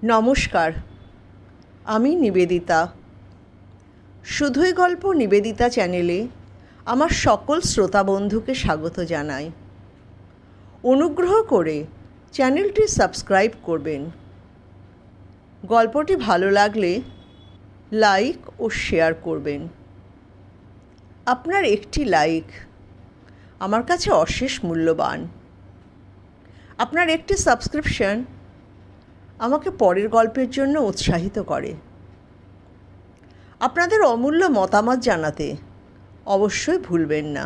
নমস্কার, আমি নিবেদিতা। শুধুই গল্প নিবেদিতা চ্যানেলে আমার সকল শ্রোতা বন্ধুকে স্বাগত জানাই। অনুগ্রহ করে চ্যানেলটি সাবস্ক্রাইব করবেন। গল্পটি ভালো লাগলে লাইক ও শেয়ার করবেন। আপনার একটি লাইক আমার কাছে অশেষ মূল্যবান। আপনার একটি সাবস্ক্রিপশন আমাকে পরের গল্পের জন্য উৎসাহিত করে। আপনাদের অমূল্য মতামত জানাতে অবশ্যই ভুলবেন না।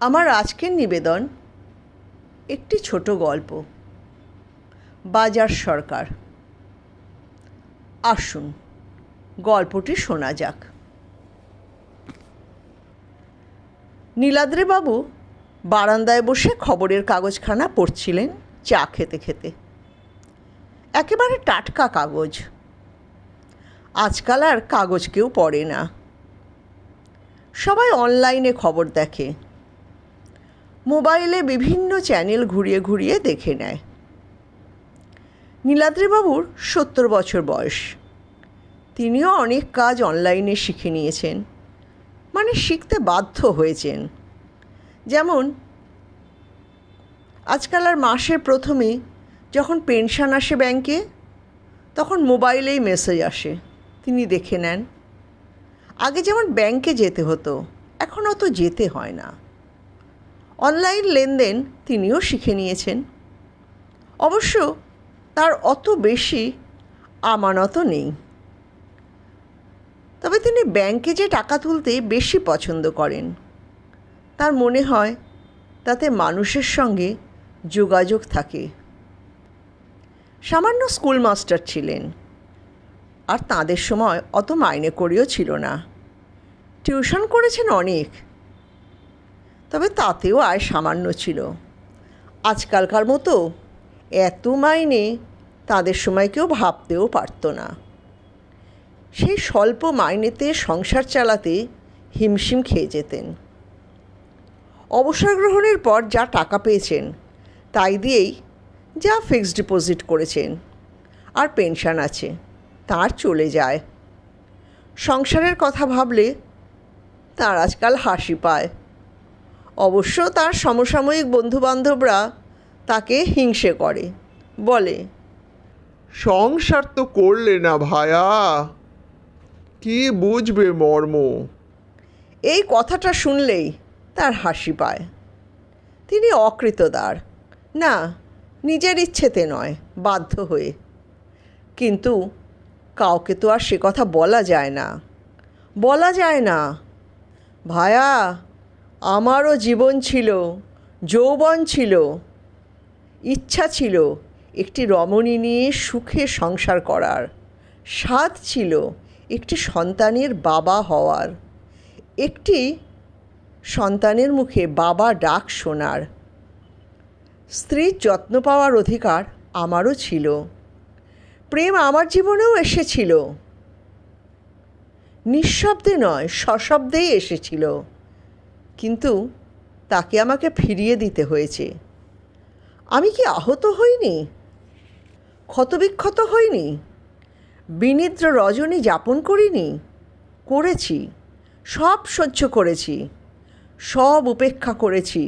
আমার আজকের নিবেদন একটি ছোট গল্প, বাজার সরকার। আসুন গল্পটি শোনা যাক। নীলাদ্রিবাবু বারান্দায় বসে খবরের কাগজখানা পড়ছিলেন চা খেতে খেতে। একেবারে টাটকা কাগজ। আজকাল আর কাগজ কেউ পড়ে না, সবাই অনলাইনে খবর দেখে। মোবাইলে বিভিন্ন চ্যানেল ঘুরিয়ে ঘুরিয়ে দেখে নেয়। নীলাদ্রিবাবুর 70 বছর বয়স। তিনিও অনেক কাজ অনলাইনে শিখে নিয়েছেন, মানে শিখতে বাধ্য হয়েছেন। যেমন আজকাল আর মাসের প্রথমে যখন পেনশন আসে ব্যাংকে, তখন মোবাইলেই মেসেজ আসে, তিনি দেখে নেন। আগে যেমন ব্যাংকে যেতে হতো, এখন অত যেতে হয় না। অনলাইন লেনদেন তিনিও শিখে নিয়েছেন। অবশ্য তার অত বেশি আমানত নেই, তবে তিনি ব্যাংকে যে টাকা তুলতে বেশি পছন্দ করেন। তার মনে হয় তাতে মানুষের সঙ্গে যোগাযোগ থাকে। সামান্য স্কুল মাস্টার ছিলেন, আর তাঁদের সময় অত মাইনে করেও ছিল না। টিউশন করেছেন অনেক, তবে তাতেও আয় সামান্য ছিল। আজকালকার মতো এত মাইনে তাদের সময় কেউ ভাবতেও পারত না। সেই স্বল্প মাইনেতে সংসার চালাতে হিমশিম খেয়ে যেতেন। অবসর গ্রহণের পর যা টাকা পেয়েছেন তাই দিয়েই যা ফিক্সড ডিপোজিট করেছেন আর পেনশন আছে, তার চলে যায়। সংসারের কথা ভাবলে তার আজকাল হাসি পায়। অবশ্য তার সমসাময়িক বন্ধুবান্ধবরা তাকে হিংসে করে, বলে, সংসার তো করলে না ভায়া, কি বুঝবে মর্ম। এই কথাটা শুনলেই তার হাসি পায়। তিনি অকৃতদার, না নিজের ইচ্ছেতে নয়, বাধ্য হয়ে। কিন্তু কাউকে তো আর সে কথা বলা যায় না, বলা যায় না। ভায়া, আমারও জীবন ছিল, যৌবন ছিল, ইচ্ছা ছিল একটি রমণী নিয়ে সুখে সংসার করার, স্বাদ ছিল একটি সন্তানের বাবা হওয়ার, একটি সন্তানের মুখে বাবা ডাক শোনার। স্ত্রীর যত্ন পাওয়ার অধিকার আমারও ছিল। প্রেম আমার জীবনেও এসেছিল, নিঃশব্দে নয়, সশব্দেই এসেছিল। কিন্তু তাকে আমাকে ফিরিয়ে দিতে হয়েছে। আমি কি আহত হইনি, ক্ষতবিক্ষত হইনি, বিনিদ্র রজনী যাপন করিনি? করেছি, সব সহ্য করেছি, সব উপেক্ষা করেছি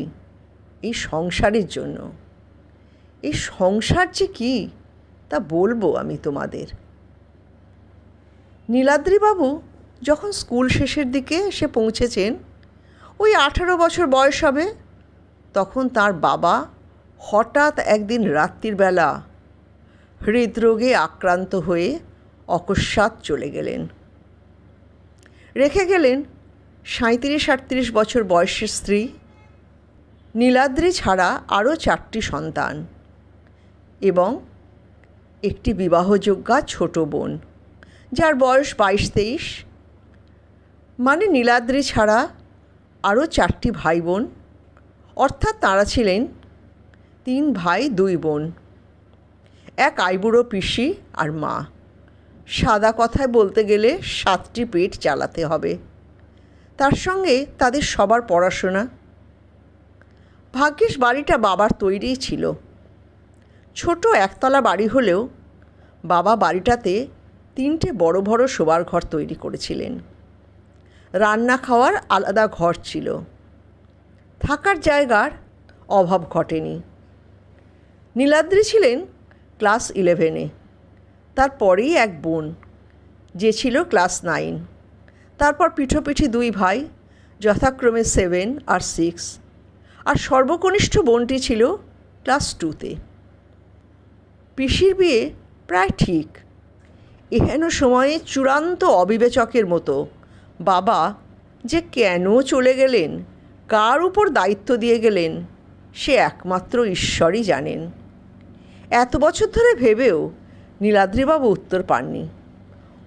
এই সংসারের জন্য। এই সংসার যে কী তা বলবো আমি তোমাদের। নীলাদ্রিবাবু যখন স্কুল শেষের দিকে এসে পৌঁছেছেন, ওই 18 বছর বয়স হবে, তখন তার বাবা হঠাৎ একদিন রাত্রির বেলা হৃদরোগে আক্রান্ত হয়ে অকস্মাৎ চলে গেলেন। রেখে গেলেন 37-38 বছর বয়সের স্ত্রী, নীলাদ্রি ছাড়া আরও 4টি সন্তান এবং একটি বিবাহযোগ্যা ছোট বোন, যার বয়স 22-23। মানে নীলাদ্রি ছাড়া আরও 4টি ভাই বোন, অর্থাৎ তাঁরা ছিলেন 3 ভাই 2 বোন, এক আইবুড়ো পিসি আর মা। সাদা কথায় বলতে গেলে 7টি পেট চালাতে হবে। তার সঙ্গে তাদের সবার পড়াশোনা। ভাগ্যিস বাড়িটা বাবার তৈরিই ছিল। ছোট একতলা বাড়ি হলেও বাবা বাড়িটাতে 3টে বড় বড় শোবার ঘর তৈরি করেছিলেন। রান্না খাওয়ার আলাদা ঘর ছিল। থাকার জায়গার অভাব ঘটেনি। নীলাদ্রি ছিলেন ক্লাস 11-এ। তারপরেই এক বোন, যে ছিল ক্লাস 9। তারপর পিঠোপিঠি 2 ভাই, যথাক্রমে 7 আর 6। আর সর্বকনিষ্ঠ বোনটি ছিল ক্লাস 2-তে। পিসির বিয়ে প্রায় ঠিক। এহেন সময়ে চূড়ান্ত অবিবেচকের মতো বাবা যে কেন চলে গেলেন, কার উপর দায়িত্ব দিয়ে গেলেন, সে একমাত্র ঈশ্বরই জানেন। এত বছর ধরে ভেবেও নীলাদ্রিবাবু উত্তর পাননি।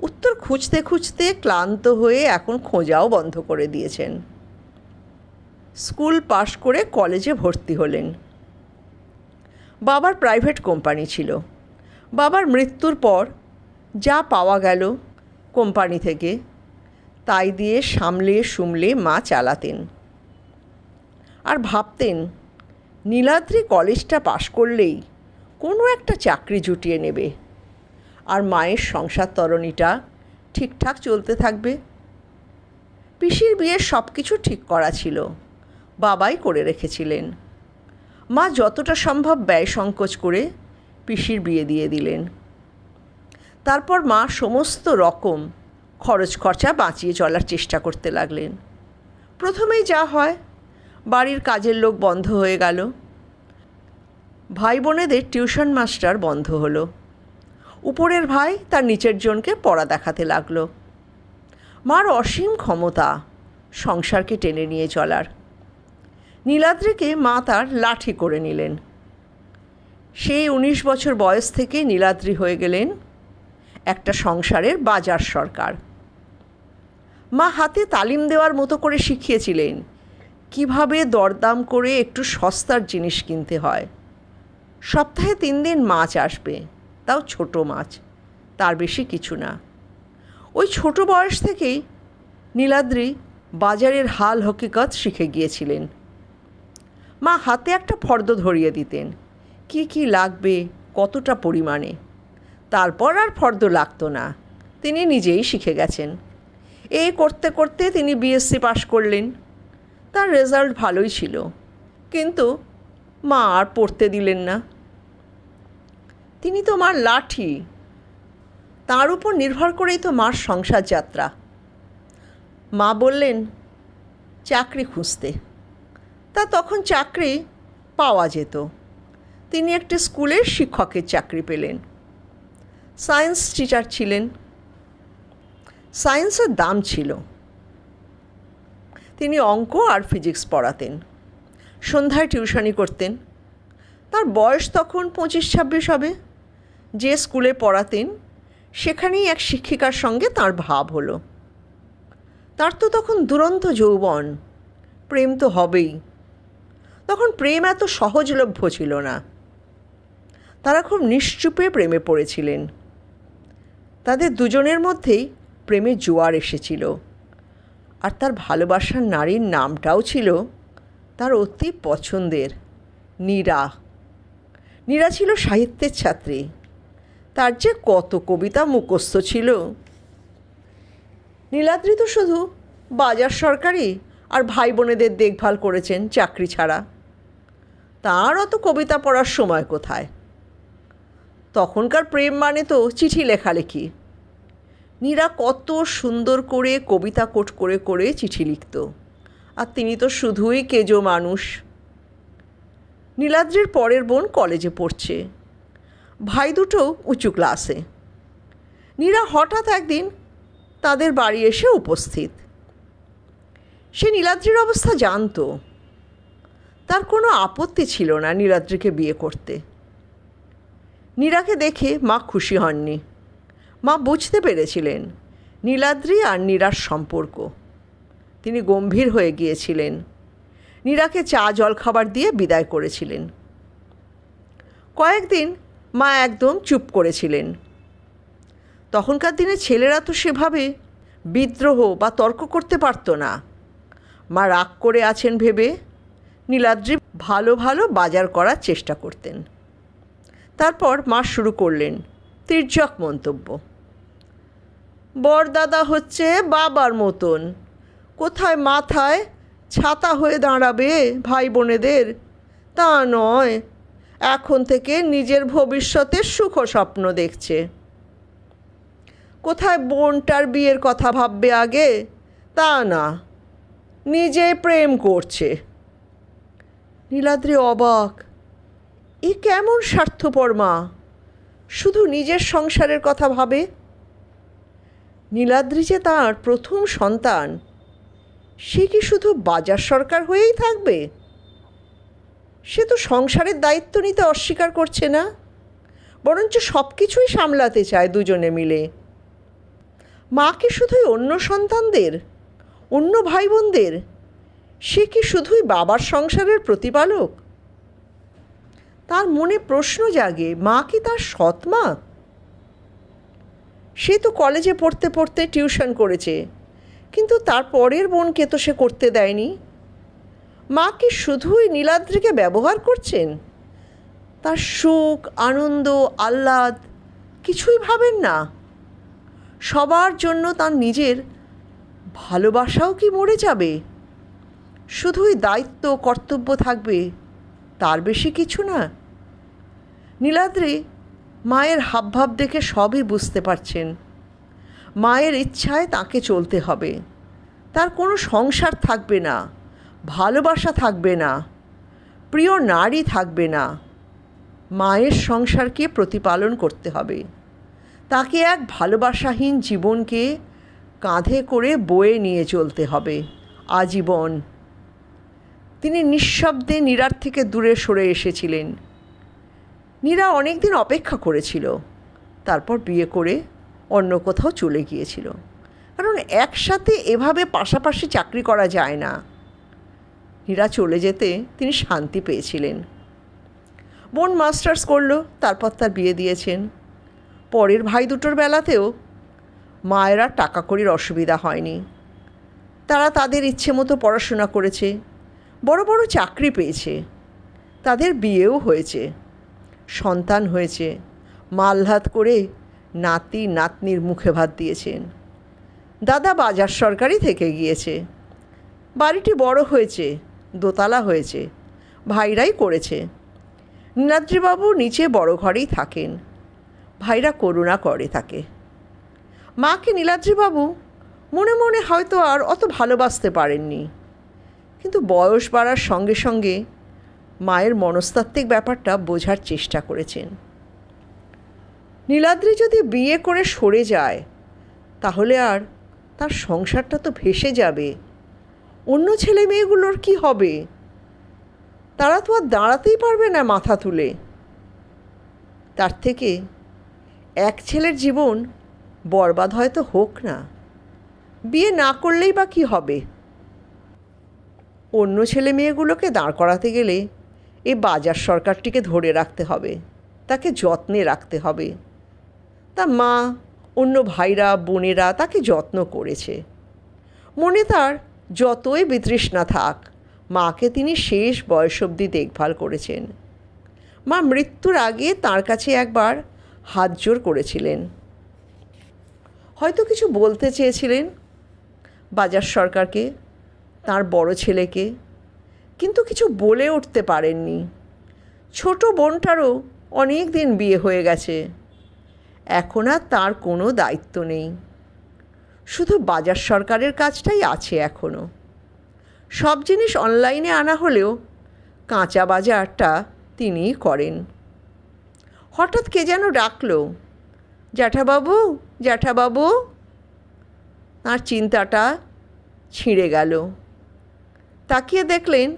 উত্তর খুঁজতে খুঁজতে ক্লান্ত হয়ে এখন খোঁজাও বন্ধ করে দিয়েছেন। স্কুল পাশ করে কলেজে ভর্তি হলেন। বাবার প্রাইভেট কোম্পানি ছিল। বাবার মৃত্যুর পর যা পাওয়া গেল কোম্পানি থেকে, তাই দিয়ে সামলে সুমলে মা চালাতেন। আর ভাবতেন নীলাদ্রি কলেজটা পাশ করলেই কোনো একটা চাকরি জুটিয়ে নেবে, আর মায়ের সংসার তরণীটা ঠিকঠাক চলতে থাকবে। পিসির বিয়ের সব কিছু ঠিক করা ছিল, বাবাই করে রেখেছিলেন। মা যতটা সম্ভব ব্যয় সংকোচ করে পিসির বিয়ে দিয়ে দিলেন। তারপর মা সমস্ত রকম খরচ খরচা বাঁচিয়ে চলার চেষ্টা করতে লাগলেন। প্রথমেই যা হয়, বাড়ির কাজের লোক বন্ধ হয়ে গেল। ভাই বোনেদের টিউশন মাস্টার বন্ধ হলো। উপরের ভাই তার নিচের জনকে পড়া দেখাতে লাগলো। মার অসীম ক্ষমতা সংসারকে টেনে নিয়ে চলার। নীলাদ্রিকে মা তার লাঠি করে নিলেন। সেই 19 বছর বয়স থেকে নীলাদ্রি হয়ে গেলেন একটা সংসারের বাজার সরকার। মা হাতে তালিম দেওয়ার মতো করে শিখিয়েছিলেন কিভাবে দরদাম করে একটু সস্তার জিনিস কিনতে হয়। সপ্তাহে 3 দিন মাছ আসবে, তাও ছোট মাছ, তার বেশি কিছু না। ওই ছোট বয়স থেকেই নীলাদ্রি বাজারের হাল হকিকত শিখে গিয়েছিলেন। মা হাতে একটা ফর্দ ধরিয়ে দিতেন, কি কি লাগবে, কতটা পরিমাণে। তারপর আর ফর্দ লাগতো না, তিনি নিজেই শিখে গেছেন। এই করতে করতে তিনি বিএসসি পাশ করলেন। তার রেজাল্ট ভালোই ছিল, কিন্তু মা আর পড়তে দিলেন না। তিনি তো মার লাঠি, তার উপর নির্ভর করেই তো মার সংসার যাত্রা। মা বললেন চাকরি খুঁজতে। তা তখন চাকরি পাওয়া যেত। তিনি একটি স্কুলের শিক্ষকের চাকরি পেলেন। সায়েন্স টিচার ছিলেন। সায়েন্সের দাম ছিল। তিনি অঙ্ক আর ফিজিক্স পড়াতেন। সন্ধ্যায় টিউশনি করতেন। তার বয়স তখন 25-26 হবে। যে স্কুলে পড়াতেন সেখানেই এক শিক্ষিকার সঙ্গে তার ভাব হলো। তার তো তখন দুরন্ত যৌবন, প্রেম তো হবেই। তখন প্রেম এত সহজলভ্য ছিল না। তারা খুব নিশ্চুপে প্রেমে পড়েছিলেন। তাদের দুজনের মধ্যেই প্রেমের জোয়ার এসেছিল। আর তার ভালোবাসার নারীর নামটাও ছিল তার অতি পছন্দের, নীরা। নীরা ছিল সাহিত্যের ছাত্রী। তার যে কত কবিতা মুখস্থ ছিল। নীলাদ্রি তো শুধু বাজার সরকারি আর ভাই বোনেদের দেখভাল করেছেন চাকরি ছাড়া। তার অত কবিতা পড়ার সময় কোথায়? তখনকার প্রেম মানে তো চিঠি লেখালেখি। নীরা কত সুন্দর করে কবিতা কোট করে করে চিঠি লিখত, আর তিনি তো শুধুই কেজো মানুষ। নীলাদ্রির পরের বোন কলেজে পড়ছে, ভাই দুটো উঁচু ক্লাসে। নীরা হঠাৎ একদিন তাদের বাড়ি এসে উপস্থিত। সে নীলাদ্রির অবস্থা জানতো। তার কোনো আপত্তি ছিল না নীলাদ্রিকে বিয়ে করতে। নীরাকে দেখে মা খুশি হননি। মা বুঝতে পেরেছিলেন নীলাদ্রি আর নীরার সম্পর্ক। তিনি গম্ভীর হয়ে গিয়েছিলেন। নীরাকে চা জলখাবার দিয়ে বিদায় করেছিলেন। কয়েকদিন মা একদম চুপ করেছিলেন। তখনকার দিনে ছেলেরা তো সেভাবে বিদ্রোহ বা তর্ক করতে পারত না। মা রাগ করে আছেন ভেবে নীলাদ্রি ভালো ভালো বাজার করার চেষ্টা করতেন। তারপর মা শুরু করলেন তির্যক মন্তব্য। বরদাদা হচ্ছে বাবার মতন, কোথায় মাথায় ছাতা হয়ে দাঁড়াবে ভাই বোনেদের তা নয়, এখন থেকে নিজের ভবিষ্যতের সুখ স্বপ্ন দেখছে। কোথায় বোনটার বিয়ের কথা ভাববে আগে তা না, নিজে প্রেম করছে। নীলাদ্রি অবাক, এ কেমন স্বার্থপর মা, শুধু নিজের সংসারের কথা ভাবে। নীলাদ্রি যে তার প্রথম সন্তান, সে কি শুধু বাজার সরকার হয়েই থাকবে? সে তো সংসারের দায়িত্ব নিতে অস্বীকার করছে না, বরঞ্চ সব কিছুই সামলাতে চায় দুজনে মিলে। মা কি শুধুই অন্য সন্তানদের, অন্য ভাই বোনদের? সে কি শুধুই বাবার সংসারের প্রতিপালক? তার মনে প্রশ্ন জাগে, মা কি তার সৎ মা? সে তো কলেজে পড়তে পড়তে টিউশন করেছে, কিন্তু তার পরের বোনকে তো সে করতে দেয়নি। মা কি শুধুই নীলাদ্রিকে ব্যবহার করছেন? তার সুখ, আনন্দ, আহ্লাদ কিছুই ভাবেন না? সবার জন্য তার নিজের ভালোবাসাও কি মরে যাবে? শুধুই দায়িত্ব, কর্তব্য থাকবে, তার বেশি কিছু না? নীলাদ্রি মায়ের হাবভাব দেখে সবই বুঝতে পারছেন। মায়ের ইচ্ছায় তাকে চলতে হবে। তার কোনো সংসার থাকবে না, ভালোবাসা থাকবে না, প্রিয় নারী থাকবে না। মায়ের সংসারকে প্রতিপালন করতে হবে। তাকে এক ভালোবাসাহীন জীবনকে কাঁধে করে বয়ে নিয়ে চলতে হবে আজীবন। তিনি নিঃশব্দে নীরার থেকে দূরে সরে এসেছিলেন। নীরা অনেক দিন অপেক্ষা করেছিল, তারপর বিয়ে করে অন্য কোথাও চলে গিয়েছিল। কারণ একসাথে এভাবে পাশাপাশি চাকরি করা যায় না। নীরা চলে যেতে তিনি শান্তি পেয়েছিলেন। বোন মাস্টার্স করলো, তারপর তার বিয়ে দিয়েছেন। পরের ভাই দুটোর বেলাতেও মায়ের আর টাকা কড়ির অসুবিধা হয়নি। তারা তাদের ইচ্ছে মতো পড়াশোনা করেছে, বড় বড় চাকরি পেয়েছে, তাদের বিয়েও হয়েছে, সন্তান হয়েছে, মালহাত করে নাতি নাতনির মুখে ভাত দিয়েছেন। দাদা বাজার সরকারি থেকে গিয়েছে, বাড়িটি বড় হয়েছে, দোতলা হয়েছে, ভাইরাই করেছে। নীলাদ্রিবাবু নিচে বড় ঘরেই থাকেন, ভাইরা করুণা করে তাকে। মাকে নীলাদ্রিবাবু মনে মনে হয়তো আর অত ভালোবাসতে পারেননি, কিন্তু বয়স বাড়ার সঙ্গে সঙ্গে মায়ের মনস্তাত্ত্বিক ব্যাপারটা বোঝার চেষ্টা করেছেন। নীলাদ্রি যদি বিয়ে করে সরে যায়, তাহলে আর তার সংসারটা তো ভেসে যাবে। অন্য ছেলে মেয়েগুলোর কি হবে? তারা তো আর দাঁড়াতেই পারবে না মাথা তুলে। তার থেকে এক ছেলের জীবন বরবাদ হয়তো হোক না, বিয়ে না করলেই বা কী হবে? অন্য ছেলে মেয়েগুলোকে দাঁড় করাতে গেলে এই বাজার সরকারটিকে ধরে রাখতে হবে, তাকে যত্নে রাখতে হবে। তা মা, অন্য ভাইরা বোনেরা তাকে যত্ন করেছে। মনে তার যতই বিতৃষ্ণা থাক, মাকে তিনি শেষ বয়স অবধি দেখভাল করেছেন। মা মৃত্যুর আগে তার কাছে একবার হাত জোড় করেছিলেন, হয়তো কিছু বলতে চেয়েছিলেন বাজার সরকারকে, তার বড় ছেলেকে, কিন্তু কিছু বলে উঠতে পারেননি। ছোট বোনটারও অনেক দিন বিয়ে হয়ে গেছে, এখন আর তার কোনো দায়িত্ব নেই, শুধু বাজার সরকারের কাজটাই আছে এখনও। সব জিনিস অনলাইনে আনা হলেও কাঁচা বাজারটা তিনিই করেন। হঠাৎ কে যেন ডাকলো, জ্যাঠাবাবু, জ্যাঠাবাবু। তাঁর চিন্তাটা ছিঁড়ে গেল। তাকিয়ে দেখলেন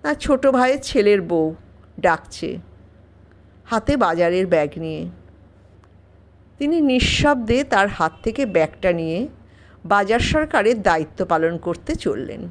তার ছোট ভাইয়ের ছেলের বউ ডাকছে, হাতে বাজারের ব্যাগ নিয়ে। তিনি নিঃশব্দে তার হাত থেকে ব্যাগটা নিয়ে বাজার সরকারের দায়িত্ব পালন করতে চললেন।